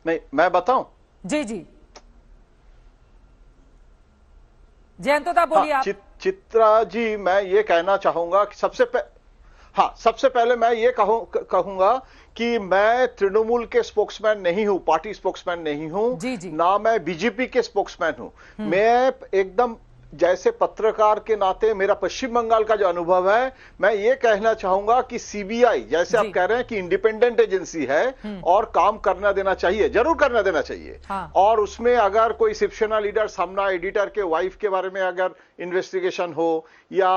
नहीं, मैं बताऊं? जी जी, जयंतोदा बोलिए आप। चित्रा जी, मैं ये कहना चाहूंगा कि सबसे पहले मैं ये कहूंगा कि मैं तृणमूल के स्पोक्समैन नहीं हूं, पार्टी स्पोक्समैन नहीं हूं, जी जी। ना मैं बीजेपी के स्पोक्समैन हूं। मैं एकदम जैसे पत्रकार के नाते मेरा पश्चिम बंगाल का जो अनुभव है, मैं ये कहना चाहूंगा कि सीबीआई, जैसे आप कह रहे हैं कि इंडिपेंडेंट एजेंसी है और काम करना देना चाहिए, जरूर करना देना चाहिए। हाँ। और उसमें अगर कोई शिवसेना लीडर सामना एडिटर के वाइफ के बारे में अगर इन्वेस्टिगेशन हो, या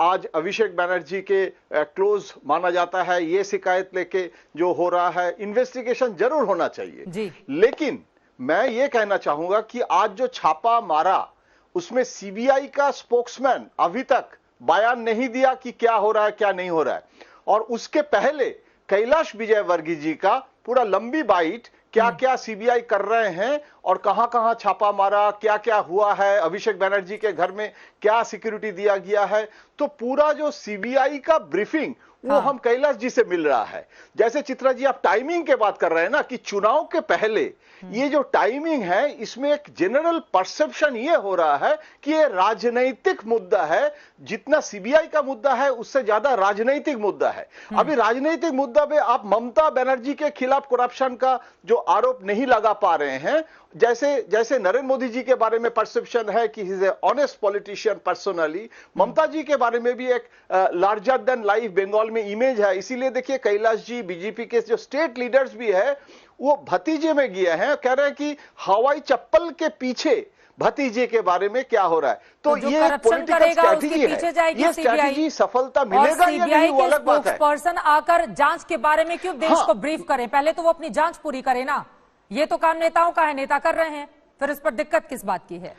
आज अभिषेक बनर्जी के क्लोज माना जाता है, ये शिकायत लेके जो हो रहा है, इन्वेस्टिगेशन जरूर होना चाहिए जी। लेकिन मैं ये कहना चाहूंगा कि आज जो छापा मारा, उसमें सीबीआई का स्पोक्समैन अभी तक बयान नहीं दिया कि क्या हो रहा है क्या नहीं हो रहा है। और उसके पहले कैलाश विजयवर्गीय जी का पूरा लंबी बाइट, क्या क्या सीबीआई कर रहे हैं और कहां कहां छापा मारा, क्या क्या हुआ है, अभिषेक बनर्जी के घर में क्या सिक्योरिटी दिया गया है, तो पूरा जो सीबीआई का ब्रीफिंग वो हम कैलाश जी से मिल रहा है। जैसे चित्रा जी आप टाइमिंग के बात कर रहे हैं ना, कि चुनाव के पहले ये जो टाइमिंग है, इसमें एक जनरल परसेप्शन ये हो रहा है कि ये राजनैतिक मुद्दा है। जितना सीबीआई का मुद्दा है उससे ज्यादा राजनैतिक मुद्दा है। अभी राजनैतिक मुद्दा पे आप ममता बनर्जी के खिलाफ करप्शन का जो आरोप नहीं लगा पा रहे हैं, जैसे नरेंद्र मोदी जी के बारे में परसेप्शन है कि he is a honest politician personally, Mamata ji के बारे में भी एक लार्जर देन लाइफ बंगाल में इमेज है। इसीलिए देखिए कैलाश जी, बीजेपी के जो स्टेट लीडर्स भी है, वो भतीजे में गए हैं, कह रहे हैं कि हवाई चप्पल के पीछे भतीजे के बारे में क्या हो रहा है। तो ये पॉलिटिकल स्ट्रैटेजी है, ये स्ट्रैटेजी सफलता मिलेगा या नहीं वो अलग बात है। पर्सन आकर जांच के बारे में क्यों देश को ब्रीफ करें? पहले तो वो अपनी जांच पूरी करे ना। ये तो काम नेताओं का है, नेता कर रहे हैं, फिर इस पर दिक्कत किस बात की है?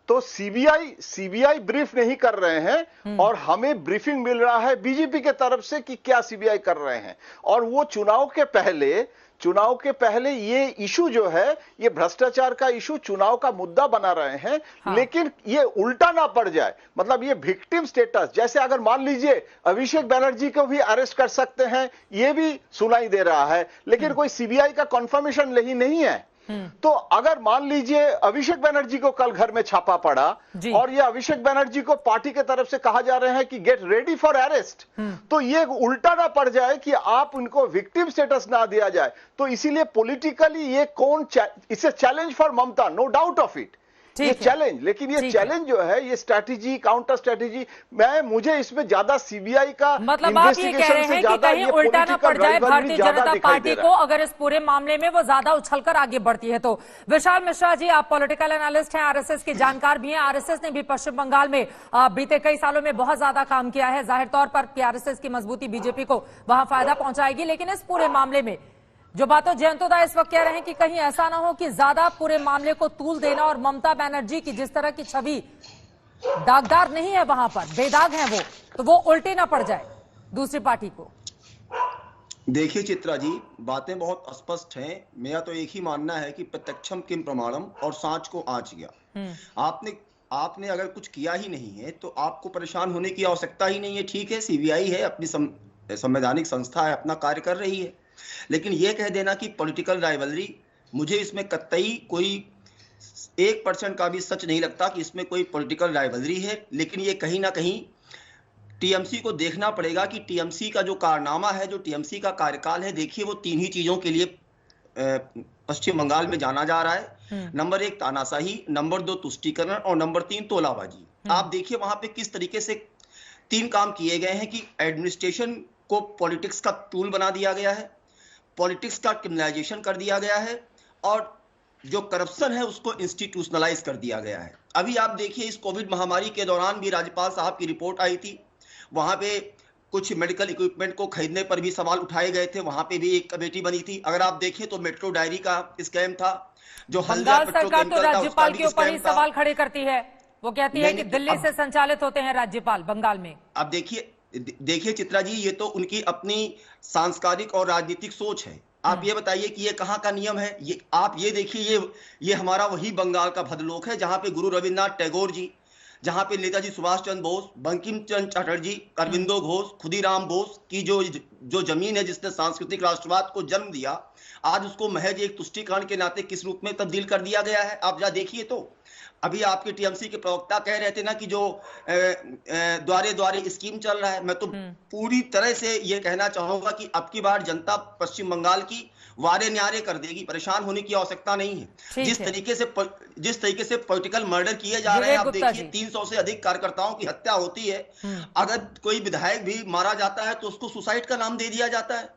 तो सीबीआई ब्रीफ नहीं कर रहे हैं और हमें ब्रीफिंग मिल रहा है बीजेपी के तरफ से कि क्या सीबीआई कर रहे हैं। और वो चुनाव के पहले ये इशू जो है, ये भ्रष्टाचार का इशू चुनाव का मुद्दा बना रहे हैं। हाँ। लेकिन ये उल्टा ना पड़ जाए, मतलब ये विक्टिम स्टेटस, जैसे अगर मान लीजिए अभिषेक बनर्जी को भी अरेस्ट कर सकते हैं, ये भी सुनाई दे रहा है, लेकिन कोई सीबीआई का कंफर्मेशन नहीं है। तो अगर मान लीजिए अभिषेक बनर्जी को कल घर में छापा पड़ा और ये अभिषेक बनर्जी को पार्टी के तरफ से कहा जा रहा है कि गेट रेडी फॉर अरेस्ट, तो ये उल्टा ना पड़ जाए कि आप उनको विक्टिम स्टेटस ना दिया जाए। तो इसीलिए पॉलिटिकली ये इसे challenge for Mamata, no doubt of it, ये चैलेंज। लेकिन ये चैलेंज जो है, ये स्ट्रैटेजी, काउंटर स्ट्रैटेजी, मुझे इसमें ज्यादा सीबीआई का मतलब आप ये कह रहे हैं कि कहीं उल्टा ना पड़ जाए भारतीय जनता पार्टी को, अगर इस पूरे मामले में वो ज्यादा उछलकर आगे बढ़ती है तो। विशाल मिश्रा जी, आप पॉलिटिकल एनालिस्ट हैं, आरएसएस के जानकार भी हैं। आरएसएस ने भी पश्चिम बंगाल में बीते कई सालों में बहुत ज्यादा काम किया है। जाहिर तौर पर आरएसएस की मजबूती बीजेपी को वहां फायदा पहुंचाएगी, लेकिन इस पूरे मामले में जो बातों जयंतोदा इस वक्त कह रहे हैं कि कहीं ऐसा ना हो कि ज्यादा पूरे मामले को तूल देना और ममता बनर्जी की जिस तरह की छवि दागदार नहीं है वहां पर, बेदाग है वो, तो वो उल्टे ना पड़ जाए दूसरी पार्टी को। देखिए चित्रा जी, बातें बहुत स्पष्ट हैं। मेरा तो एक ही मानना है कि प्रत्यक्षम किम प्रमाणम, और सांच को आंच गया। आपने अगर कुछ किया ही नहीं है तो आपको परेशान होने की आवश्यकता ही नहीं है। ठीक है, सीबीआई है, अपनी संवैधानिक संस्था है, अपना कार्य कर रही है। लेकिन यह कह देना कि पॉलिटिकल राइवलरी, मुझे इसमें कतई कोई 1% का भी सच नहीं लगता कि इसमें कोई पॉलिटिकल राइवलरी है। लेकिन ये कहीं ना कहीं टीएमसी को देखना पड़ेगा कि टीएमसी का जो कारनामा है, जो टीएमसी का कार्यकाल है, देखिए वो 3 ही चीजों के लिए पश्चिम बंगाल में जाना जा रहा है। नंबर 1 तानाशाही, नंबर 2 तुष्टीकरण, और नंबर 3 तोलाबाजी। आप देखिए वहां पे किस तरीके से 3 काम किए गए हैं कि एडमिनिस्ट्रेशन को पॉलिटिक्स का टूल बना दिया गया है, पॉलिटिक्स का क्रिमिनलाइजेशन कर दिया गया है, और जो करप्शन है उसको इंस्टीट्यूशनलाइज कर दिया गया है। अभी आप देखिए इस कोविड महामारी के दौरान भी राज्यपाल साहब की रिपोर्ट आई थी, वहां पे कुछ मेडिकल इक्विपमेंट को खरीदने पर भी सवाल उठाए गए थे, वहां पे भी एक कमेटी बनी थी। अगर आप देखें तो मेट्रो डायरी का स्कैम था, जो बंगाल सरकार तो राज्यपाल के ऊपर ही सवाल खड़े करती है। वो कहती है कि दिल्ली से संचालित होते हैं राज्यपाल बंगाल में। अब देखिए चित्रा जी, ये तो उनकी अपनी सांस्कृतिक और राजनीतिक सोच है। आप ये बताइए कि ये कहाँ का नियम है? ये आप ये देखिए, ये हमारा वही बंगाल का भद्रलोक है जहां पे गुरु रविन्द्रनाथ टैगोर जी जहां पे नेताजी सुभाष चंद्र बोस, बंकिम चंद्र चटर्जी, अरविंदो घोष, खुदीराम बोस की जो जमीन है जिसने सांस्कृतिक राष्ट्रवाद को जन्म दिया, आज उसको महज एक तुष्टीकरण के नाते किस रूप में तब्दील कर दिया गया है। आप जा देखिए। तो अभी आपके टीएमसी के प्रवक्ता कह रहे थे ना कि जो द्वारे द्वारे स्कीम चल रहा है, मैं तो पूरी तरह से ये कहना चाहूंगा कि अब की बार जनता पश्चिम बंगाल की वारे न्यारे कर देगी। परेशान होने की आवश्यकता नहीं है। जिस तरीके से पॉलिटिकल मर्डर किए जा रहे हैं, आप देखिए 300 से अधिक कार्यकर्ताओं की हत्या होती है। अगर कोई विधायक भी मारा जाता है तो उसको सुसाइड का नाम दे दिया जाता है।